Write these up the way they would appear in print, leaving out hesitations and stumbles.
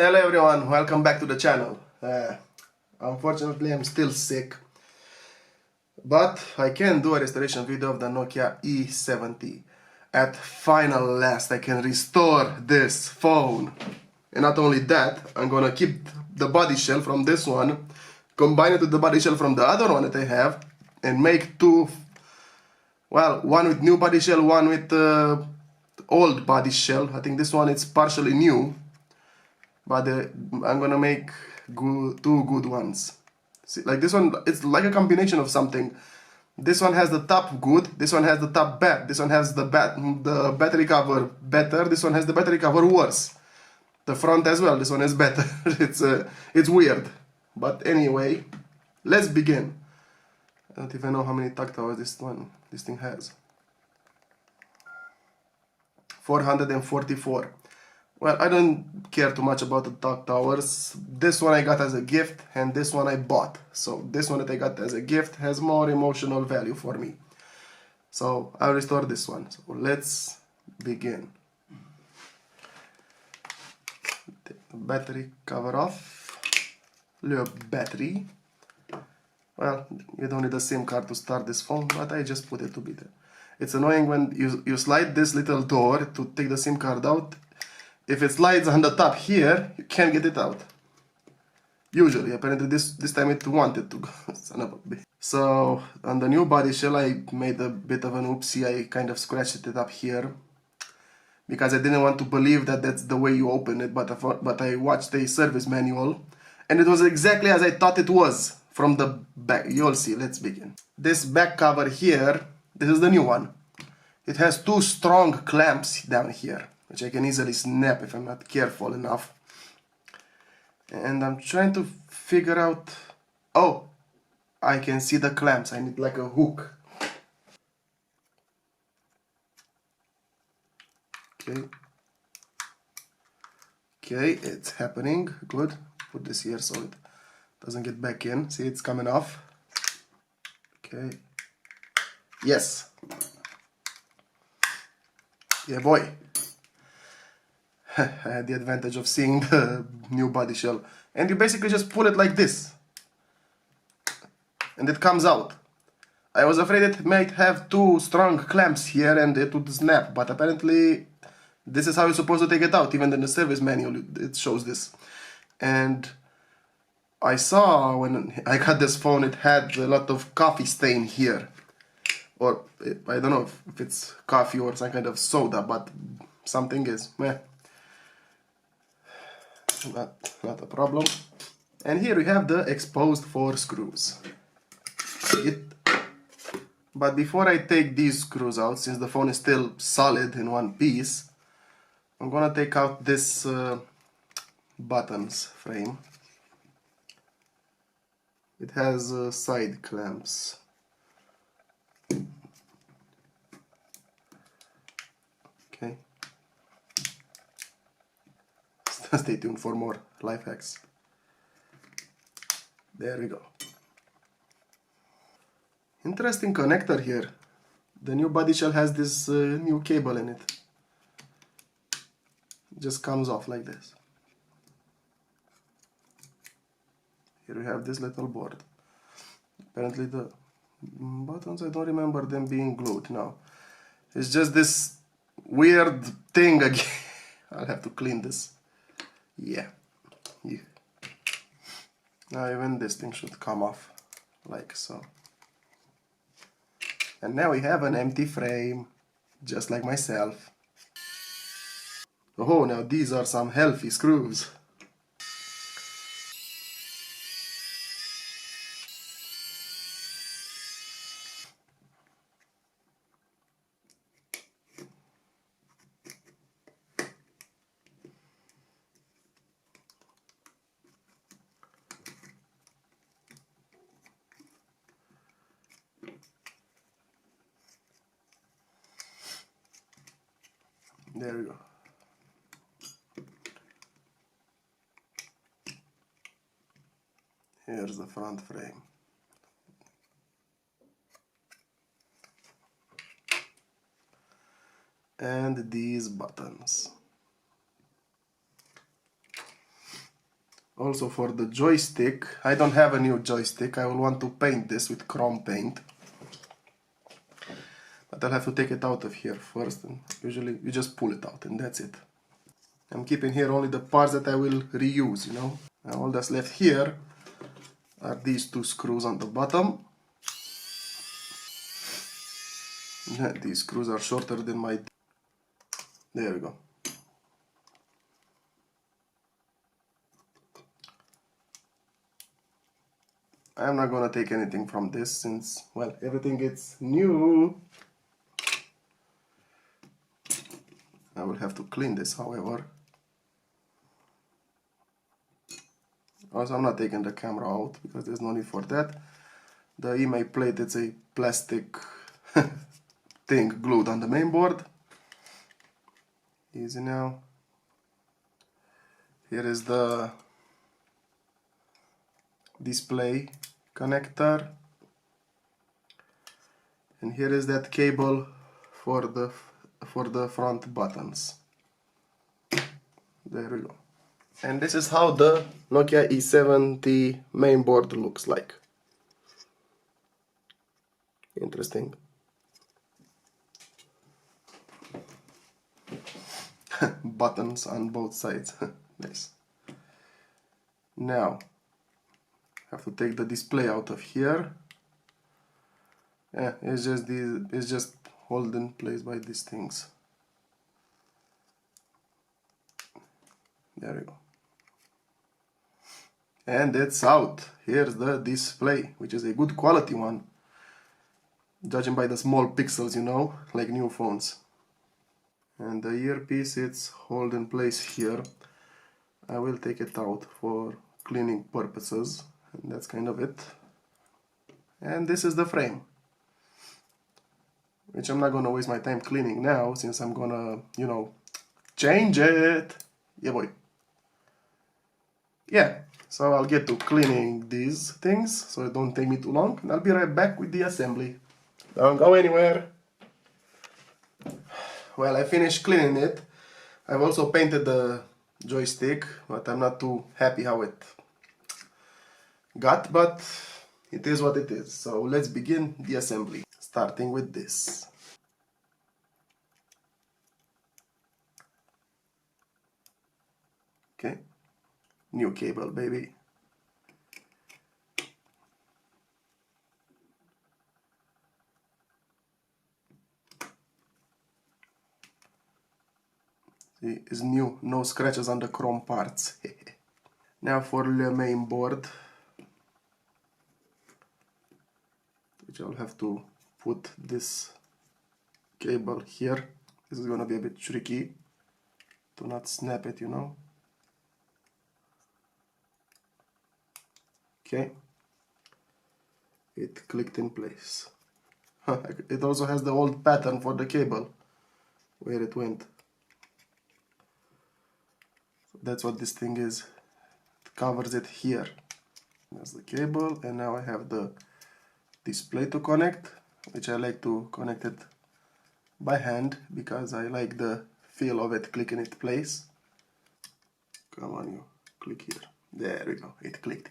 Hello everyone, welcome back to the channel. Unfortunately I'm still sick, but I can do a restoration video of the Nokia E70. At final last I can restore this phone. And not only that, I'm gonna keep the body shell from this one, combine it with the body shell from the other one that I have, and make two, well, one with new body shell, one with old body shell. I think this one is partially new, but I'm gonna make two good ones. See, like this one, it's like a combination of something. This one has the top good, this one has the top bad, this one has the battery cover better, this one has the battery cover worse. The front as well, this one is better. It's weird. But anyway, let's begin. I don't even know how many takt hours this thing has. 444. Well, I don't care too much about the takt hours. This one I got as a gift, and this one I bought. So this one that I got as a gift has more emotional value for me. So I'll restore this one. So let's begin. Take the battery cover off. Le battery. Well, you don't need a SIM card to start this phone, but I just put it to be there. It's annoying when you slide this little door to take the SIM card out. If it slides on the top here, you can't get it out. Usually, apparently this time it wanted to go. Son of a bitch. So, on the new body shell, I made a bit of an oopsie. I kind of scratched it up here, because I didn't want to believe that that's the way you open it, but I watched a service manual, and it was exactly as I thought it was from the back. You'll see, let's begin. This back cover here, this is the new one. It has two strong clamps down here, which I can easily snap if I'm not careful enough. And I'm trying to figure out... Oh! I can see the clamps. I need like a hook. Okay. Okay, it's happening. Good. Put this here so it doesn't get back in. See, it's coming off. Okay. Yes. Yeah, boy. I had the advantage of seeing the new body shell. And you basically just pull it like this. And it comes out. I was afraid it might have two strong clamps here and it would snap. But apparently this is how you're supposed to take it out. Even in the service manual it shows this. And I saw when I got this phone it had a lot of coffee stain here. Or I don't know if it's coffee or some kind of soda, but something is meh. Not a problem. And here we have the exposed 4 screws. But before I take these screws out, since the phone is still solid in one piece, I'm gonna take out this buttons frame. It has side clamps. Okay. Stay tuned for more life hacks. There we go. Interesting connector here. The new body shell has this new cable in it. It just comes off like this. Here we have this little board. Apparently the buttons, I don't remember them being glued now. It's just this weird thing again. I'll have to clean this. Yeah. Now even this thing should come off like so. And now we have an empty frame, just like myself. Oh, now these are some healthy screws. There we go. Here's the front frame. And these buttons. Also for the joystick, I don't have a new joystick. I will want to paint this with chrome paint. But I'll have to take it out of here first, and usually you just pull it out and that's it. I'm keeping here only the parts that I will reuse, you know. Now all that's left here are these two screws on the bottom. These screws are shorter than my... There we go. I'm not gonna take anything from this since, well, everything is new. I will have to clean this, however. Also, I'm not taking the camera out because there's no need for that. The email plate, it's a plastic thing glued on the main board. Easy now. Here is the display connector, and here is that cable for the front buttons. There we go. And this is how the Nokia E70 main board looks like. Interesting. Buttons on both sides. Nice. Now I have to take the display out of here. Yeah, it's just held in place by these things. There we go. And it's out. Here's the display, which is a good quality one, judging by the small pixels, you know, like new phones. And the earpiece, it's held in place here. I will take it out for cleaning purposes, and that's kind of it. And this is the frame, which I'm not gonna waste my time cleaning now, since I'm gonna, you know, change it. Yeah, boy. Yeah, so I'll get to cleaning these things, so it don't take me too long, and I'll be right back with the assembly. Don't go anywhere. Well, I finished cleaning it. I've also painted the joystick, but I'm not too happy how it got, but it is what it is. So let's begin the assembly, starting with this. Okay, new cable, baby. See, it's new, no scratches on the chrome parts. Now for the main board, which I'll have to put this cable here. This is gonna be a bit tricky to not snap it, you know. Okay, it clicked in place. It also has the old pattern for the cable, where it went. That's what this thing is. It covers it here. That's the cable, and now I have the display to connect, which I like to connect it by hand because I like the feel of it clicking in place. Come on, you click here. There we go, it clicked.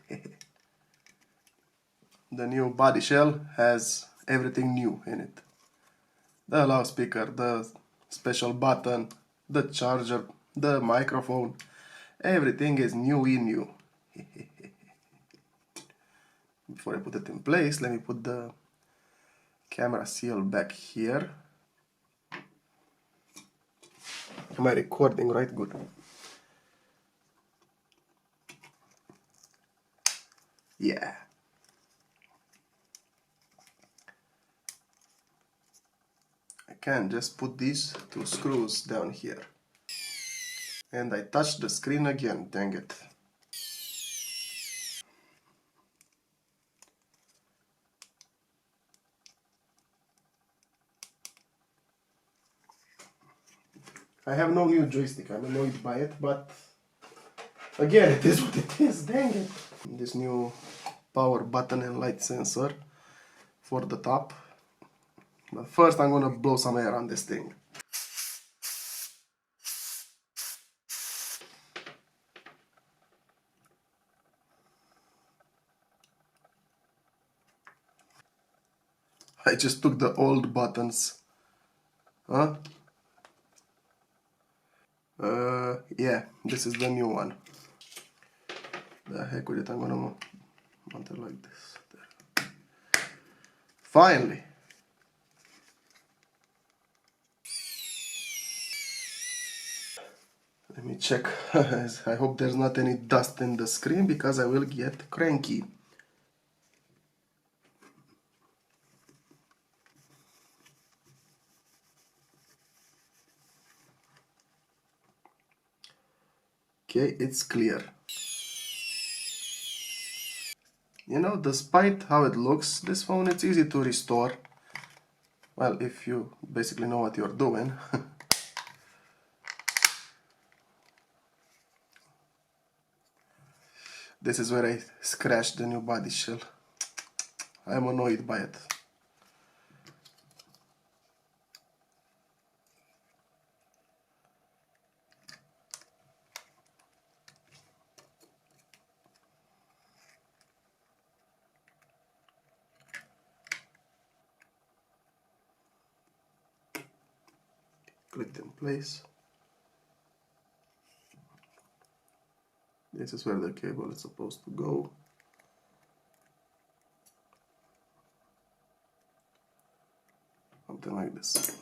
The new body shell has everything new in it. The loudspeaker, the special button, the charger, the microphone. Everything is new. Before I put it in place, let me put the camera seal back here. Am I recording right? Good. Yeah. I can just put these two screws down here. And I touched the screen again, dang it. I have no new joystick, I'm annoyed by it, but again, it is what it is, dang it. This new power button and light sensor for the top. But first I'm gonna blow some air on this thing. I just took the old buttons. Huh? Yeah, this is the new one. The heck with it, I'm gonna mount it like this. There. Finally! Let me check. I hope there's not any dust in the screen because I will get cranky. Okay, it's clear. You know, despite how it looks, this phone, it's easy to restore. Well, if you basically know what you're doing. This is where I scratched the new body shell. I'm annoyed by it. Clicked in place. This is where the cable is supposed to go. Something like this.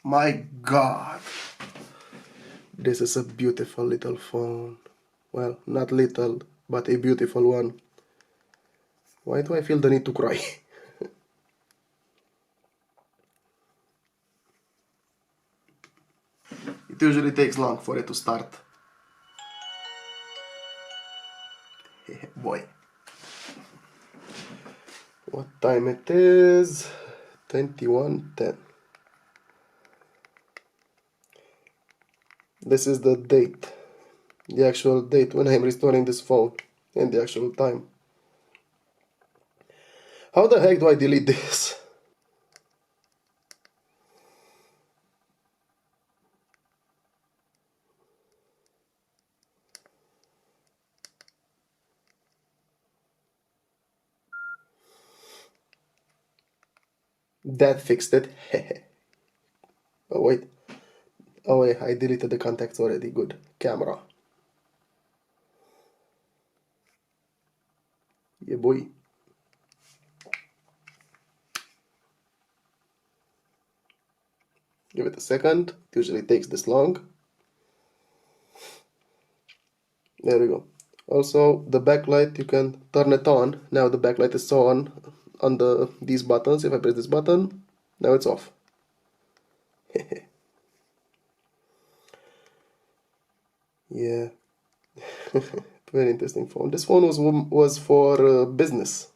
My God, this is a beautiful little phone. Well, not little, but a beautiful one. Why do I feel the need to cry? It usually takes long for it to start. Boy. What time it is? 21:10. This is the date. The actual date when I'm restoring this phone. And the actual time. How the heck do I delete this? That fixed it. Oh wait. Oh wait, I deleted the contacts already. Good. Camera. Yeah boy. Give it a second. It usually takes this long. There we go. Also, the backlight, you can turn it on. Now the backlight is so on these buttons. If I press this button, now it's off. Yeah. Very interesting phone. This phone was for business.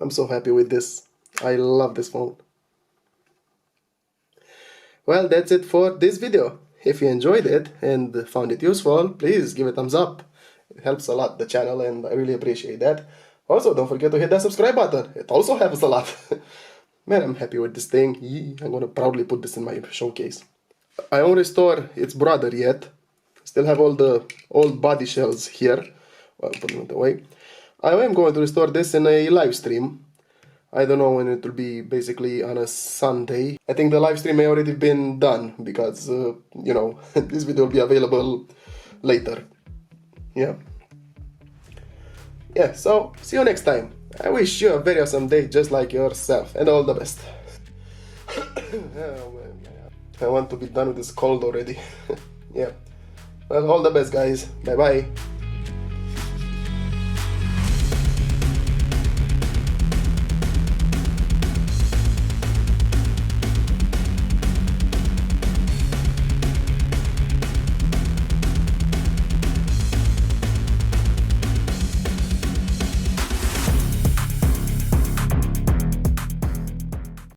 I'm so happy with this. I love this phone. Well, that's it for this video. If you enjoyed it and found it useful, please give it a thumbs up. It helps a lot the channel and I really appreciate that. Also, don't forget to hit that subscribe button. It also helps a lot. Man, I'm happy with this thing. I'm gonna proudly put this in my showcase. I won't restore its brother yet. Still have all the old body shells here. Well, put them away. I am going to restore this in a live stream. I don't know when it will be, basically on a Sunday. I think the live stream may already been done because, you know, this video will be available later. Yeah. Yeah, so see you next time. I wish you a very awesome day just like yourself, and all the best. Oh, man. I want to be done with this cold already. Yeah. Well, all the best, guys. Bye bye.